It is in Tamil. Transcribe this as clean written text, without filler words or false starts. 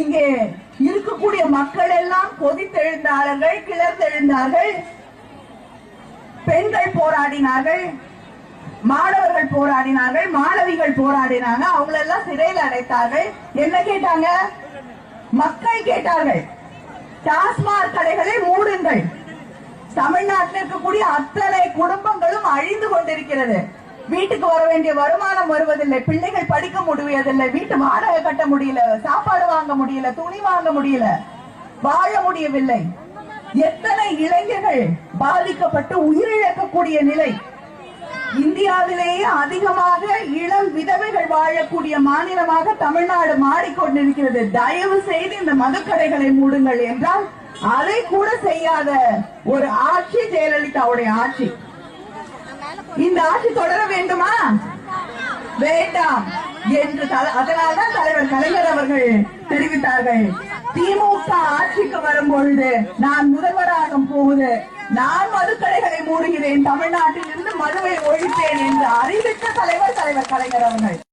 இங்கே இருக்கக்கூடிய மக்கள் எல்லாம் கொதித்தெழுந்தார்கள், கிளர்ந்தெழுந்தார்கள். பெண்கள் போராடினார்கள், மாணவர்கள் போராடினார்கள், மாணவிகள் போராடினாங்க. அவங்களெல்லாம் சிறையில் அடைத்தார்கள். என்ன கேட்டாங்க? மக்கள் கேட்டார்கள், டாஸ்மாக் கடைகளை மூடுங்கள். தமிழ்நாட்டில் இருக்கக்கூடிய அத்தனை குடும்பங்களும் அழிந்து கொண்டிருக்கிறது. வீட்டுக்கு வர வேண்டிய வருமானம் வருவதில்லை, பிள்ளைகள் படிக்க முடியவில்லை, வீட்டு வாடகை கட்ட முடியல, சாப்பாடு வாங்க முடியல, துணி வாங்க முடியல, வாழ முடியவில்லை. எத்தனை இளைஞர்கள் பாதிக்கப்பட்டு உயிரிழக்கக்கூடிய நிலை. இந்தியாவிலேயே அதிகமாக இளம் விதவைகள் வாழக்கூடிய மாநிலமாக தமிழ்நாடு மாறிக்கொண்டிருக்கிறது. தயவு செய்து இந்த மதுக்கடைகளை மூடுங்கள் என்றால் அதை கூட செய்யாத ஒரு ஆட்சி ஜெயலலிதாவுடைய ஆட்சி. இந்த ஆட்சி தொடர வேண்டுமா? வேண்டாம் என்று அதனால்தான் தலைவர் கலைஞர் அவர்கள் தெரிவித்தார்கள், திமுக ஆட்சிக்கு வரும்பொழுது நான் முதல்வராக போகுது, நான் மதுக்கடைகளை மூடுகிறேன், தமிழ்நாட்டில் இருந்து மதுவை ஒழிப்பேன் என்று அறிவித்த தலைவர் கலைஞர் அவர்கள்.